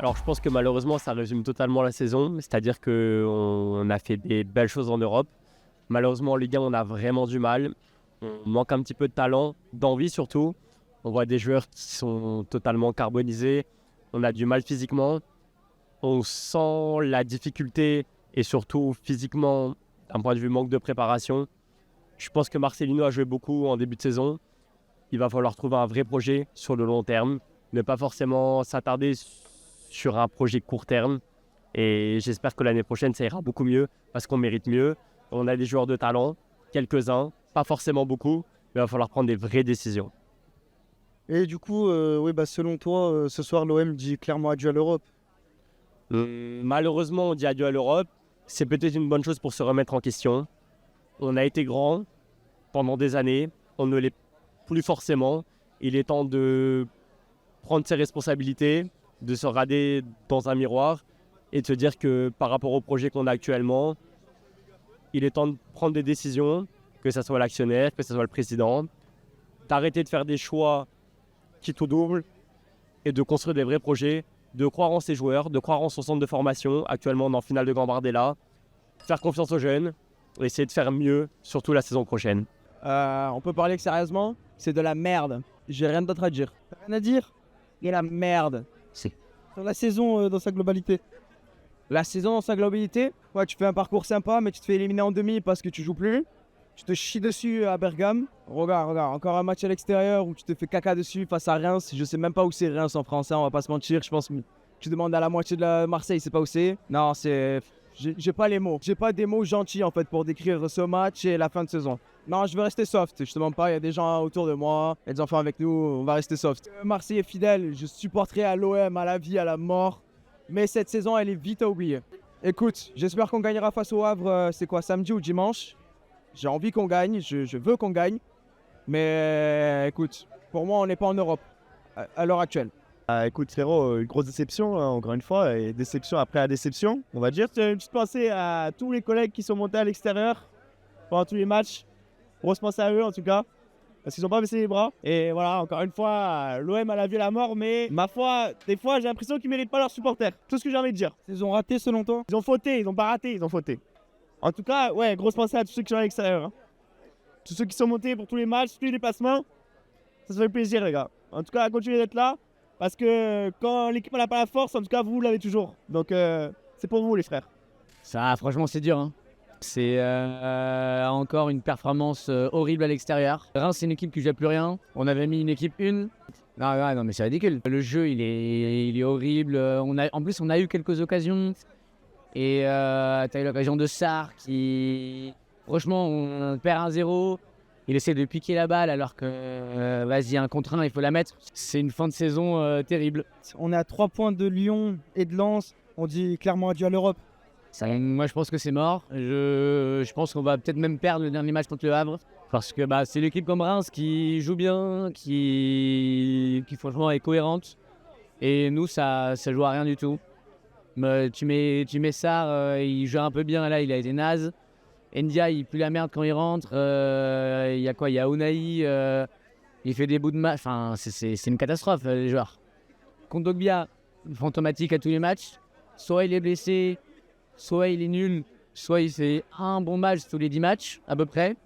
Alors je pense que malheureusement ça résume totalement la saison, c'est-à-dire qu'on a fait des belles choses en Europe. Malheureusement en Ligue 1 on a vraiment du mal, on manque un petit peu de talent, d'envie surtout. On voit des joueurs qui sont totalement carbonisés, on a du mal physiquement, on sent la difficulté et surtout physiquement d'un point de vue manque de préparation. Je pense que Marcelino a joué beaucoup en début de saison, il va falloir trouver un vrai projet sur le long terme, ne pas forcément s'attarder sur un projet court terme. Et j'espère que l'année prochaine, ça ira beaucoup mieux parce qu'on mérite mieux. On a des joueurs de talent, quelques-uns, pas forcément beaucoup, mais il va falloir prendre des vraies décisions. Et du coup, selon toi, ce soir, l'OM dit clairement adieu à l'Europe. Malheureusement, on dit adieu à l'Europe. C'est peut-être une bonne chose pour se remettre en question. On a été grand pendant des années, on ne l'est plus forcément. Il est temps de prendre ses responsabilités, de se regarder dans un miroir et de se dire que par rapport au projet qu'on a actuellement, il est temps de prendre des décisions, que ce soit l'actionnaire, que ce soit le président, d'arrêter de faire des choix qui tout doublent et de construire des vrais projets, de croire en ses joueurs, de croire en son centre de formation. Actuellement, on est en finale de Gambardella. Faire confiance aux jeunes et essayer de faire mieux, surtout la saison prochaine. On peut parler que sérieusement, c'est de la merde. J'ai rien d'autre à dire. Rien à dire Et la merde. sur la saison dans sa globalité. La saison dans sa globalité, ouais, tu fais un parcours sympa, mais tu te fais éliminer en demi parce que tu joues plus. Tu te chies dessus à Bergame. Regarde, encore un match à l'extérieur où tu te fais caca dessus face à Reims. Je sais même pas où c'est Reims en français, on va pas se mentir. Je pense que tu demandes à la moitié de la Marseille, c'est pas où c'est. Non, c'est... J'ai pas les mots. J'ai pas des mots gentils en fait pour décrire ce match et la fin de saison. Non, je veux rester soft. Je te mens pas, il y a des gens autour de moi, il y a des enfants avec nous, on va rester soft. Marseille est fidèle, je supporterai à l'OM, à la vie, à la mort. Mais cette saison, elle est vite à oublier. Écoute, j'espère qu'on gagnera face au Havre, c'est quoi, samedi ou dimanche? J'ai envie qu'on gagne, je veux qu'on gagne. Mais écoute, pour moi, on n'est pas en Europe à l'heure actuelle. Écoute frérot, une grosse déception, hein, encore une fois, et déception après la déception, on va dire. Une petite pensée à tous les collègues qui sont montés à l'extérieur pendant tous les matchs. Grosse pensée à eux en tout cas, parce qu'ils n'ont pas baissé les bras. Et voilà, encore une fois, l'OM a la vie à la mort, mais ma foi, des fois j'ai l'impression qu'ils ne méritent pas leurs supporters. Tout ce que j'ai envie de dire. Saison ratée selon toi? Ils ont fauté, ils n'ont pas raté, ils ont fauté. En tout cas, ouais, grosse pensée à tous ceux qui sont à l'extérieur. Hein. Tous ceux qui sont montés pour tous les matchs, tous les déplacements. Ça se fait plaisir les gars. En tout cas, continuez d'être là. Parce que quand l'équipe n'a pas la force, en tout cas, vous l'avez toujours. Donc, c'est pour vous, les frères. Ça, franchement, c'est dur. Hein. C'est encore une performance horrible à l'extérieur. Reims, c'est une équipe qui ne joue plus rien. On avait mis une équipe 1. Non, mais c'est ridicule. Le jeu, il est horrible. En plus, on a eu quelques occasions. Et t'as eu l'occasion de Sarr qui... Franchement, on perd 1-0. Il essaie de piquer la balle alors que, vas-y, un contre 1, il faut la mettre. C'est une fin de saison terrible. On est à 3 points de Lyon et de Lens. On dit clairement adieu à l'Europe. Moi, je pense que c'est mort. Je pense qu'on va peut-être même perdre le dernier match contre le Havre. Parce que c'est l'équipe comme Reims qui joue bien, qui franchement est cohérente. Et nous, ça joue à rien du tout. Tu mets Sarr, il joue un peu bien, là, il a été naze. Ndia, il pue la merde quand il rentre. Il y a quoi? Il y a Unai, il fait des bouts de match. Enfin, c'est une catastrophe, les joueurs. Kondogbia, fantomatique à tous les matchs. Soit il est blessé, soit il est nul, soit il fait un bon match tous les 10 matchs, à peu près.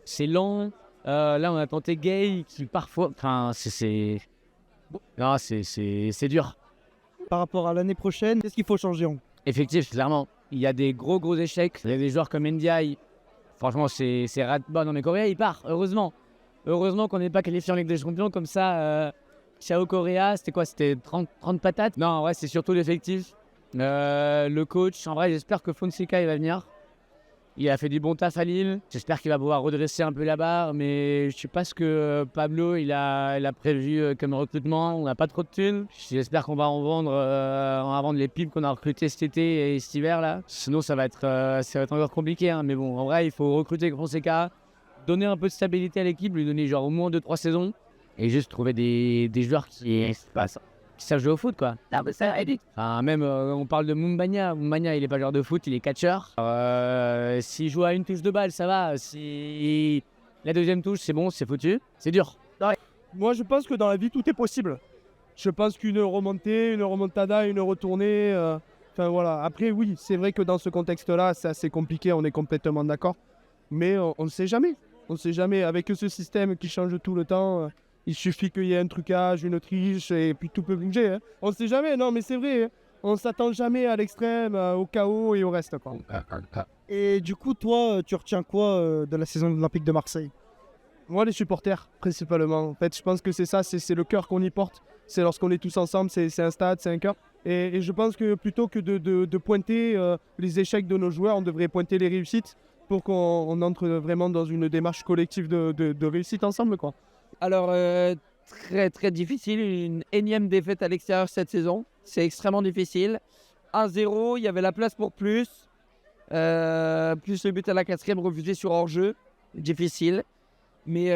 C'est lent. Là, on a tenté Gay, qui parfois... Enfin, non, c'est dur. Par rapport à l'année prochaine, qu'est-ce qu'il faut changer? Effectif, clairement. Il y a des gros échecs. Il y a des joueurs comme Ndiaye. Franchement, c'est rat-bas. Non, mais Correa, il part, heureusement. Heureusement qu'on n'est pas qualifié en Ligue des Champions comme ça. Chao Correa, c'était quoi? C'était 30 patates? Non, en vrai, c'est surtout l'effectif. Le coach, en vrai, j'espère que Fonseca, il va venir. Il a fait du bon taf à Lille. J'espère qu'il va pouvoir redresser un peu la barre. Mais je sais pas ce que Pablo il a prévu comme recrutement. On n'a pas trop de thunes. J'espère qu'on va en vendre les pipes qu'on a recrutées cet été et cet hiver là. Sinon ça va être encore compliqué. Hein. Mais bon, en vrai, il faut recruter Fonseca, donner un peu de stabilité à l'équipe, lui donner genre au moins 2-3 saisons et juste trouver des joueurs qui savent jouer au foot quoi. Enfin, même on parle de Mumbagna. Mumbagna il est pas joueur de foot, il est catcheur. S'il joue à une touche de balle, ça va. Si la deuxième touche, c'est bon, c'est foutu. C'est dur. Moi, je pense que dans la vie, tout est possible. Je pense qu'une remontée, une remontada, une retournée. Enfin voilà. Après, oui, c'est vrai que dans ce contexte-là, c'est assez compliqué, on est complètement d'accord. Mais on ne sait jamais. On ne sait jamais. Avec ce système qui change tout le temps, il suffit qu'il y ait un trucage, une triche, et puis tout peut bouger. Hein. On ne sait jamais, non, mais c'est vrai. Hein. On ne s'attend jamais à l'extrême, au chaos et au reste. Quoi. Et du coup, toi, tu retiens quoi de la saison de l'Olympique de Marseille? Moi, les supporters, principalement. En fait, je pense que c'est ça, c'est le cœur qu'on y porte. C'est lorsqu'on est tous ensemble, c'est un stade, c'est un cœur. Et je pense que plutôt que de pointer les échecs de nos joueurs, on devrait pointer les réussites pour qu'on entre vraiment dans une démarche collective de réussite ensemble, quoi. Alors, très très difficile. Une énième défaite à l'extérieur cette saison. C'est extrêmement difficile. 1-0, il y avait la place pour plus. Plus le but à la 4e refusé sur hors-jeu. Difficile. Mais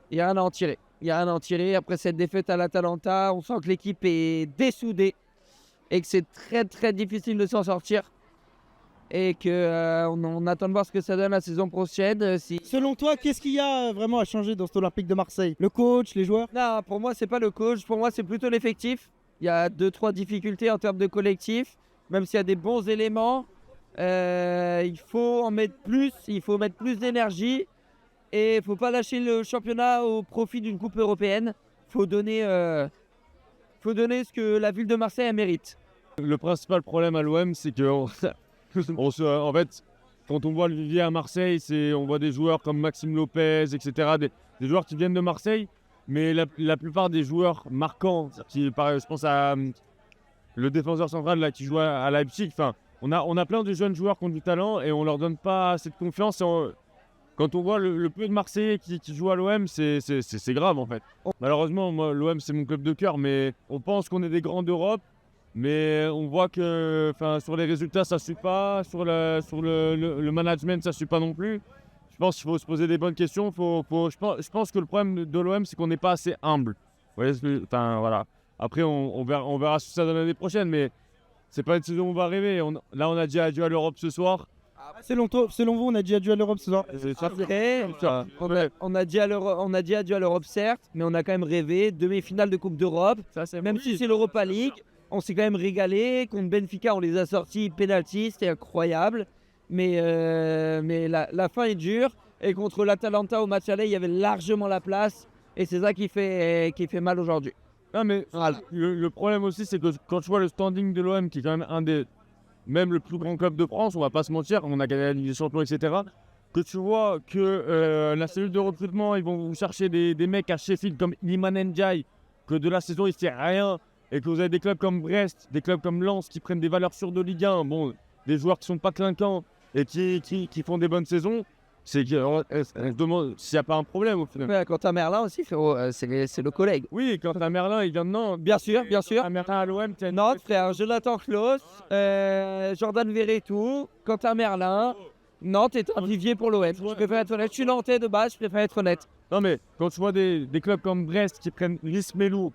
il n'y a rien à en tirer. Il y a rien à en tirer. Après cette défaite à l'Atalanta, on sent que l'équipe est dessoudée et que c'est très très difficile de s'en sortir. Et qu'on attend de voir ce que ça donne la saison prochaine. Selon toi, qu'est-ce qu'il y a vraiment à changer dans cet Olympique de Marseille? Le coach, les joueurs? Non, pour moi, c'est pas le coach. Pour moi, c'est plutôt l'effectif. Il y a 2-3 difficultés en termes de collectif. Même s'il y a des bons éléments, il faut en mettre plus. Il faut mettre plus d'énergie. Et il ne faut pas lâcher le championnat au profit d'une coupe européenne. Il faut donner ce que la ville de Marseille mérite. Le principal problème à l'OM, c'est que en fait, quand on voit le vivier à Marseille, on voit des joueurs comme Maxime Lopez, etc. Des joueurs qui viennent de Marseille, mais la plupart des joueurs marquants, je pense à le défenseur central là, qui joue à Leipzig, on a plein de jeunes joueurs qui ont du talent et on leur donne pas cette confiance. Quand on voit le peu de Marseillais qui jouent à l'OM, c'est grave en fait. Malheureusement, moi, l'OM c'est mon club de cœur, mais on pense qu'on est des grands d'Europe. Mais on voit que sur les résultats, ça ne suit pas. Sur le management, ça ne suit pas non plus. Je pense qu'il faut se poser des bonnes questions. Je pense que le problème de l'OM, c'est qu'on n'est pas assez humble. Vous voyez, voilà. Après, on verra ce que ça donne l'année prochaine. Mais ce n'est pas une saison où on va rêver. Là, on a dit adieu à l'Europe ce soir. Selon vous, on a dit adieu à l'Europe ce soir? On a dit adieu à l'Europe, certes. Mais on a quand même rêvé. Demi-finale de Coupe d'Europe. Même si c'est l'Europa League. On s'est quand même régalé. Contre Benfica, on les a sortis penalty, c'était incroyable. Mais la fin est dure. Et contre l'Atalanta au match aller, il y avait largement la place. Et c'est ça qui fait mal aujourd'hui. Non, mais voilà. Le problème aussi, c'est que quand tu vois le standing de l'OM, qui est quand même même le plus grand club de France, on va pas se mentir, on a gagné la Ligue des Champions, etc. Que tu vois que la cellule de recrutement, ils vont vous chercher des mecs à Sheffield comme Iliman Ndiaye, que de la saison, il ne fait rien. Et que vous avez des clubs comme Brest, des clubs comme Lens qui prennent des valeurs sûres de Ligue 1, des joueurs qui sont pas clinquants et qui font des bonnes saisons, c'est que on se demande s'il n'y a pas un problème au final. Ouais, Quentin Merlin aussi, frérot, c'est le collègue. Oui, Quentin Merlin, il vient de Nantes. Bien sûr. Quentin Merlin à l'OM, Nantes, frère, Jonathan Klaus, Jordan Verretou, Quentin Merlin. Nantes est un vivier pour l'OM. Je préfère être honnête. Je suis nantais de base, je préfère être honnête. Non mais quand tu vois des clubs comme Brest qui prennent Lismelou,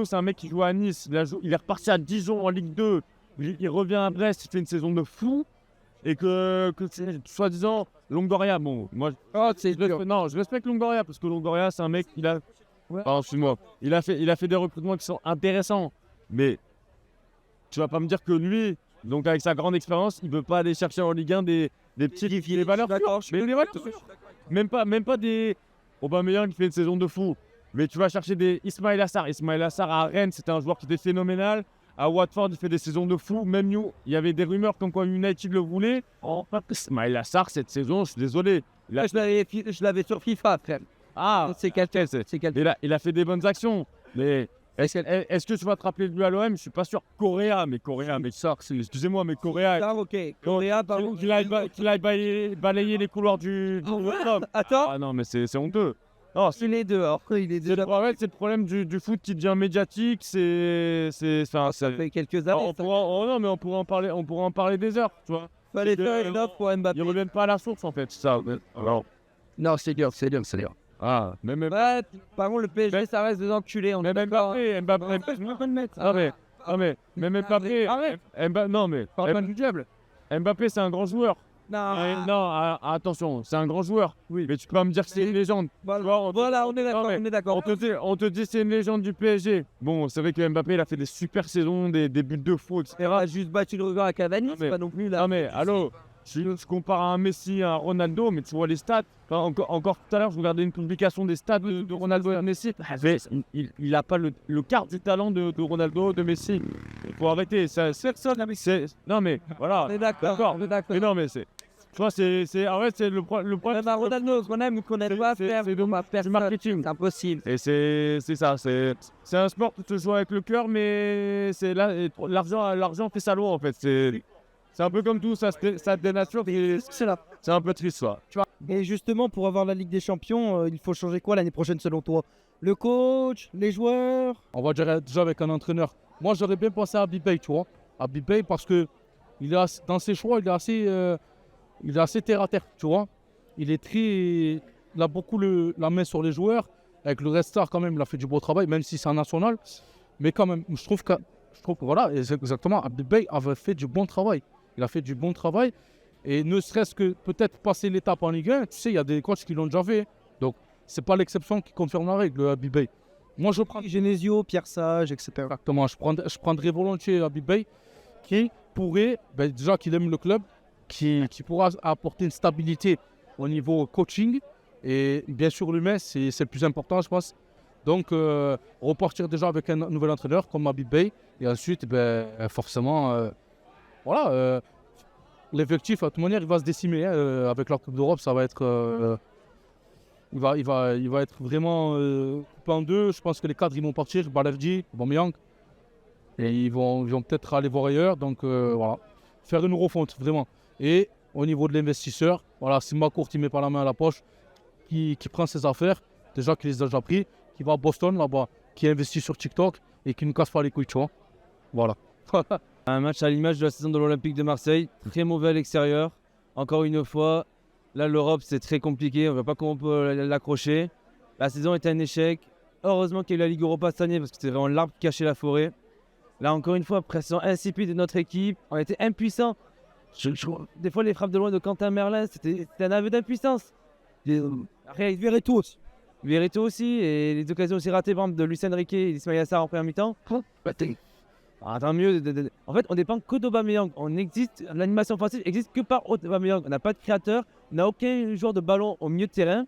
c'est un mec qui joue à Nice, il est reparti à Dijon en Ligue 2, il revient à Brest, il fait une saison de fou, et que soi-disant Longoria, moi je respecte Longoria parce que Longoria c'est un mec, excuse-moi, il a fait des recrutements qui sont intéressants, mais tu vas pas me dire que lui, donc avec sa grande expérience, il veut pas aller chercher en Ligue 1 des petites valeurs sûres, même pas des Aubameyang qui fait une saison de fou. Mais tu vas chercher des Ismaïla Sarr. Ismaïla Sarr à Rennes, c'était un joueur qui était phénoménal. À Watford, il fait des saisons de fou. Même nous, il y avait des rumeurs comme quoi United le voulait. Ismaïla Sarr, cette saison, je suis désolé. Je l'avais sur FIFA, frère. Ah, c'est quelqu'un. Il a fait des bonnes actions. Mais est-ce que tu vas te rappeler de lui à l'OM? Je suis pas sûr. Coréa, mais excusez-moi, mais Coréa. Ah, ok. Coréa, pardon. Qu'il aille balayer les couloirs du Attends. Ah non, mais c'est honteux. Non, il est dehors. C'est le problème du foot qui devient médiatique. Ça fait quelques années. On pourrait en parler des heures, tu vois. Fallait faire une offre pour Mbappé. Ils reviennent pas à la source en fait, ça. Alors. Non, c'est dur. Ah, même. Ouais, par contre, le PSG, ça reste des enculés. On est d'accord. Mbappé. Mbappé, c'est un grand joueur. Mbappé, c'est un grand joueur. Attention, c'est un grand joueur. Oui. Mais tu peux pas me dire que c'est une légende. Voilà, on est d'accord, on est d'accord. On te dit c'est une légende du PSG. Bon, c'est vrai que Mbappé il a fait des super saisons, des buts de fou, etc. Il a juste battu le record à Cavani, c'est pas non plus là. Non mais allô, je compare à un Messi, à un Ronaldo, mais tu vois les stats. Encore tout à l'heure, je regardais une publication des stats de Ronaldo et Messi. Mais il a pas le quart du talent de Ronaldo, de Messi. Il faut arrêter. Non mais voilà. On est d'accord. Mais non mais c'est. Tu vois, c'est le problème. Même à Ronaldo, qu'on aime ou qu'on n'aime pas faire, c'est du marketing. c'est impossible. Et c'est ça, c'est un sport qui se joue avec le cœur, mais c'est là, l'argent fait sa loi en fait. C'est un peu comme tout, ça te dénature, c'est un peu triste ça. Tu vois. Et justement, pour avoir la Ligue des Champions, il faut changer quoi l'année prochaine selon toi? Le coach, les joueurs? On va dire déjà avec un entraîneur. Moi, j'aurais bien pensé à Abibay, tu vois. Abibay parce que dans ses choix, il est assez terre à terre, tu vois. Il a beaucoup la main sur les joueurs. Avec le Red Star, quand même, il a fait du beau travail, même si c'est un national. Mais quand même, je trouve que voilà, exactement, Abibay avait fait du bon travail. Il a fait du bon travail. Et ne serait-ce que peut-être passer l'étape en Ligue 1, tu sais, il y a des coachs qui l'ont déjà fait. Donc, c'est pas l'exception qui confirme la règle, Abibay. Moi, je prends Genesio, Pierre Sage, etc. Exactement, je prendrais volontiers Abibay qui pourrait, déjà qu'il aime le club, qui pourra apporter une stabilité au niveau coaching. Et bien sûr, l'humain, c'est le plus important, je pense. Donc, repartir déjà avec un nouvel entraîneur comme Abibay. Et ensuite, forcément, voilà, l'effectif, de toute manière, il va se décimer. Avec la Coupe d'Europe, ça va être... il va être vraiment coupé en deux. Je pense que les cadres, ils vont partir. Balerdi, Aubameyang. Et ils vont peut-être aller voir ailleurs. Donc, voilà. Faire une refonte, vraiment. Et au niveau de l'investisseur, voilà, c'est Macourt qui met pas la main à la poche, qui prend ses affaires, déjà qu'il les a déjà pris, qui va à Boston là-bas, qui investit sur TikTok et qui ne casse pas les couilles, tu vois. Voilà. Un match à l'image de la saison de l'Olympique de Marseille, très mauvais à l'extérieur. Encore une fois, là l'Europe c'est très compliqué, on ne voit pas comment on peut l'accrocher. La saison était un échec. Heureusement qu'il y a eu la Ligue Europa cette année parce que c'est vraiment l'arbre qui cachait la forêt. Là encore une fois, pression insipide de notre équipe, on était impuissants. Des fois les frappes de loin de Quentin Merlin, c'était un aveu d'impuissance. Verretou aussi, et les occasions aussi ratées, par exemple, de Lucien Riquet et d'Ismaïla Sarr en première mi-temps. Tant mieux. En fait, on dépend que d'Aubameyang. L'animation offensive existe que par Aubameyang. On n'a pas de créateur, on n'a aucun joueur de ballon au milieu de terrain.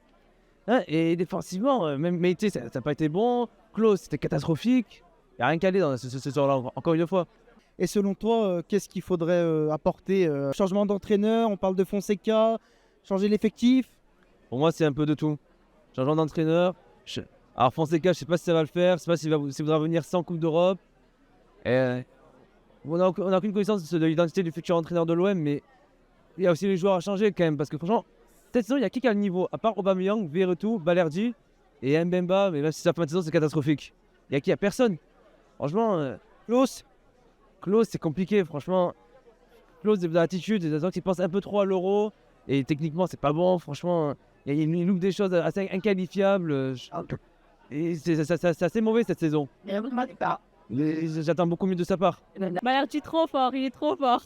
Hein, et défensivement, même Meïté, ça n'a pas été bon. Klose, c'était catastrophique. Il n'y a rien calé dans ce soir-là, encore une fois. Et selon toi, qu'est-ce qu'il faudrait apporter? Changement d'entraîneur, on parle de Fonseca, changer l'effectif? Pour moi, c'est un peu de tout. Changement d'entraîneur. Alors Fonseca, je ne sais pas si ça va le faire, je ne sais pas s'il voudra venir sans Coupe d'Europe. On n'a aucune connaissance de l'identité du futur entraîneur de l'OM, mais il y a aussi les joueurs à changer quand même. Parce que franchement, cette saison, il y a qui a le niveau? À part Aubameyang, Verretou, Balerdi et Mbemba, mais même si sa fin de saison, c'est catastrophique. Il y a qui? Il n'y a personne. Franchement, Klose, c'est compliqué, franchement. Klose, des attitudes, des gens qui pensent un peu trop à l'euro. Et techniquement, c'est pas bon, franchement. Il loupe des choses assez inqualifiables. Et c'est assez mauvais cette saison. J'attends beaucoup mieux de sa part. Balerdi trop fort, il est trop fort.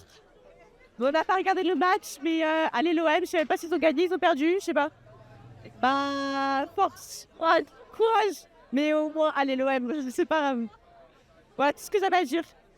On n'a pas regardé le match, mais allez l'OM, je sais même pas s'ils ont gagné, ils ont perdu, je sais pas. Bah, force, courage. Mais au moins, allez l'OM, je sais pas. Voilà tout ce que j'avais à dire.